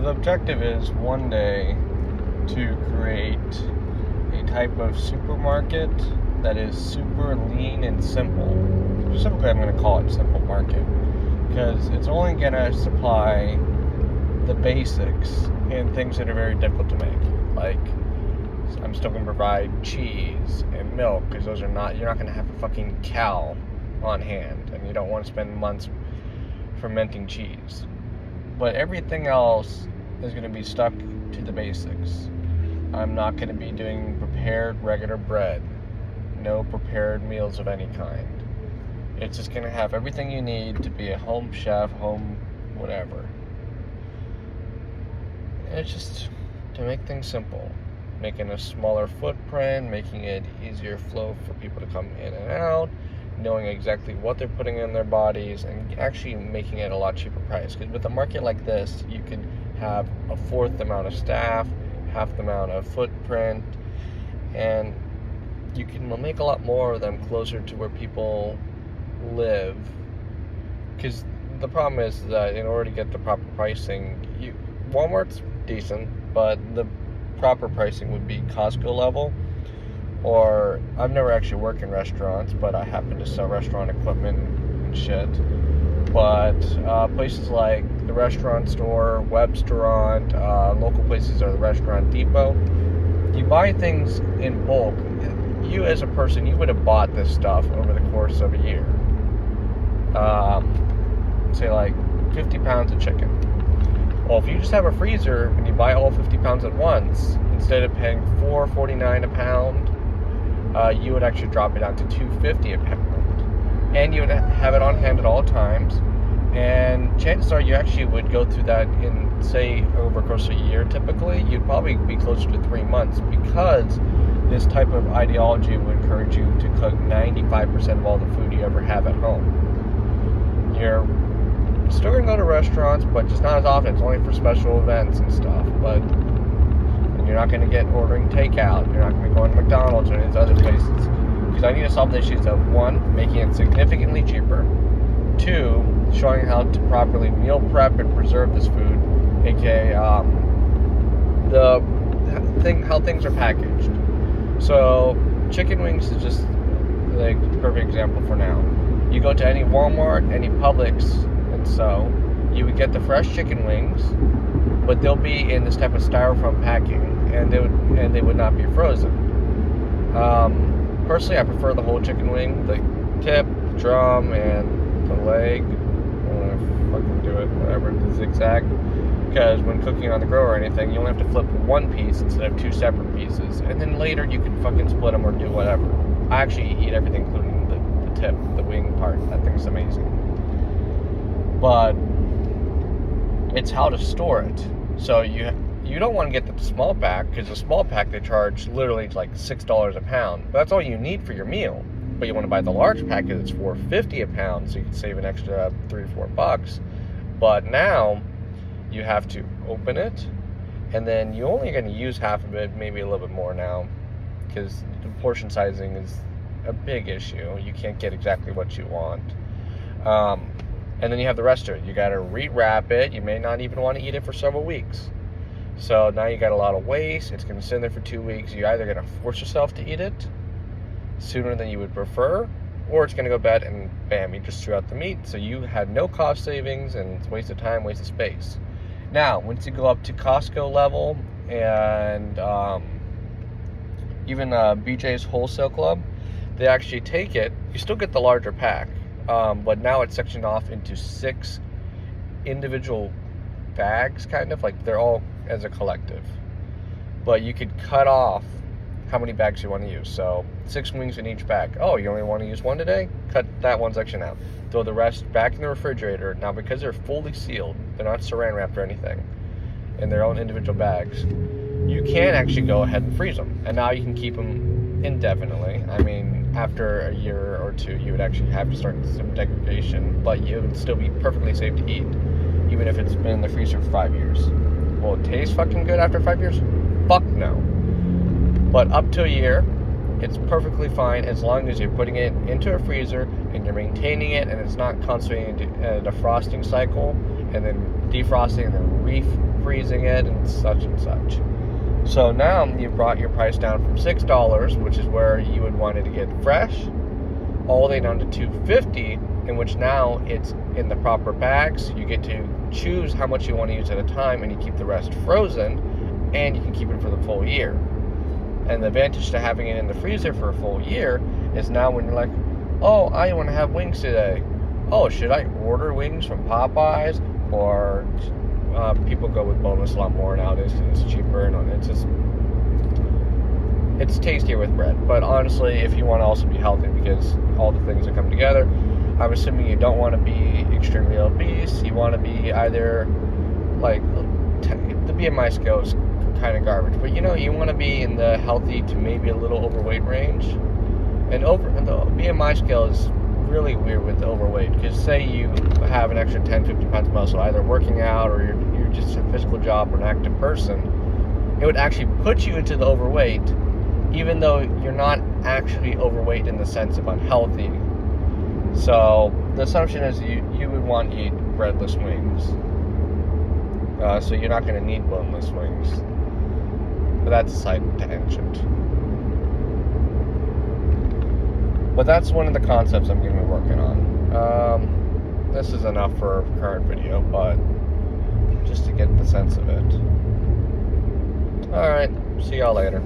the objective is one day to create a type of supermarket that is super lean and simple. Specifically, I'm going to call it Simple Market because it's only going to supply the basics and things that are very difficult to make. Like, I'm still going to provide cheese and milk because those are not, you're not going to have a fucking cow on hand and you don't want to spend months fermenting cheese. But everything else is going to be stuck to the basics. I'm not going to be doing prepared regular bread. No prepared meals of any kind. It's just going to have everything you need to be a home chef, home whatever. And it's just to make things simple. Making a smaller footprint, making it easier flow for people to come in and out, knowing exactly what they're putting in their bodies, and actually making it a lot cheaper price. Because with a market like this, you can have a fourth the amount of staff, half the amount of footprint, and you can make a lot more of them closer to where people live. Because the problem is that in order to get the proper pricing, Walmart's decent, but the proper pricing would be Costco level. Or I've never actually worked in restaurants, but I happen to sell restaurant equipment and shit. But places like the Restaurant Store, Webstaurant, local places are the Restaurant Depot. You buy things in bulk. You as a person, you would have bought this stuff over the course of a year. Say like 50 pounds of chicken. Well, if you just have a freezer and you buy all 50 pounds at once, instead of paying $4.49 a pound, you would actually drop it down to $2.50 a pound. And you would have it on hand at all times. And chances are you actually would go through that in, say, over the course of a year typically. You'd probably be closer to 3 months because this type of ideology would encourage you to cook 95% of all the food you ever have at home. You're still going to go to restaurants, but just not as often. It's only for special events and stuff. But you're not going to get ordering takeout. You're not going to be going to McDonald's or any of these other places. Because I need to solve the issues of, one, making it significantly cheaper. Two, showing how to properly meal prep and preserve this food, aka how things are packaged. So chicken wings is just like a perfect example for now. You go to any Walmart, any Publix, and so you would get the fresh chicken wings, but they'll be in this type of styrofoam packing, and they would not be frozen. Personally, I prefer the whole chicken wing, the tip, the drum, and the leg. I'm gonna fucking do it, whatever, the zigzag. Because when cooking on the grill or anything, you only have to flip one piece instead of two separate pieces, and then later you can fucking split them or do whatever. I actually eat everything, including the tip, the wing part. That thing's amazing. But it's how to store it. So you don't want to get the small pack, because the small pack they charge literally like $6 a pound. But that's all you need for your meal. But you want to buy the large pack because it's $4.50 a pound, so you can save an extra $3 or $4. But now you have to open it, and then you're only going to use half of it, maybe a little bit more now, because the portion sizing is a big issue. You can't get exactly what you want. And then you have the rest of it. You got to rewrap it. You may not even want to eat it for several weeks. So now you got a lot of waste. It's going to sit there for 2 weeks. You're either going to force yourself to eat it sooner than you would prefer, or it's going to go bad and bam, you just threw out the meat. So you had no cost savings, and it's waste of time, waste of space. Now, once you go up to Costco level and even BJ's Wholesale Club, they actually take it. You still get the larger pack, but now it's sectioned off into 6 individual bags, kind of like they're all as a collective. But you could cut off how many bags you want to use. So 6 wings in each bag. Oh, you only want to use one today? Cut that one section out. Throw the rest back in the refrigerator. Now, because they're fully sealed, they're not saran wrapped or anything, in their own individual bags, you can actually go ahead and freeze them. And now you can keep them indefinitely. I mean, after a year or two, you would actually have to start some degradation, but it would still be perfectly safe to eat, even if it's been in the freezer for 5 years. Will it taste fucking good after 5 years? Fuck no. But up to a year, it's perfectly fine as long as you're putting it into a freezer and you're maintaining it, and it's not constantly a defrosting cycle and then defrosting and then freezing it and such and such. So now you've brought your price down from $6, which is where you would want it to get fresh, all the way down to $2.50, in which now it's in the proper bags. You get to choose how much you want to use at a time, and you keep the rest frozen, and you can keep it for the full year. And the advantage to having it in the freezer for a full year is now when you're like, oh, I want to have wings today. Oh, should I order wings from Popeyes? Or people go with boneless a lot more nowadays because it's cheaper and it's tastier with bread. But honestly, if you want to also be healthy, because all the things that come together, I'm assuming you don't want to be extremely obese. You want to be either like the BMI scale is kind of garbage, but you want to be in the healthy to maybe a little overweight range. And the BMI scale is really weird with the overweight, because say you have an extra 10-50 pounds of muscle, either working out or you're just a physical job or an active person, it would actually put you into the overweight, even though you're not actually overweight in the sense of unhealthy. So the assumption is you would want to eat breadless wings, so you're not going to need boneless wings. But that's a side tangent. But that's one of the concepts I'm going to be working on. This is enough for a current video, but just to get the sense of it. Alright, see y'all later.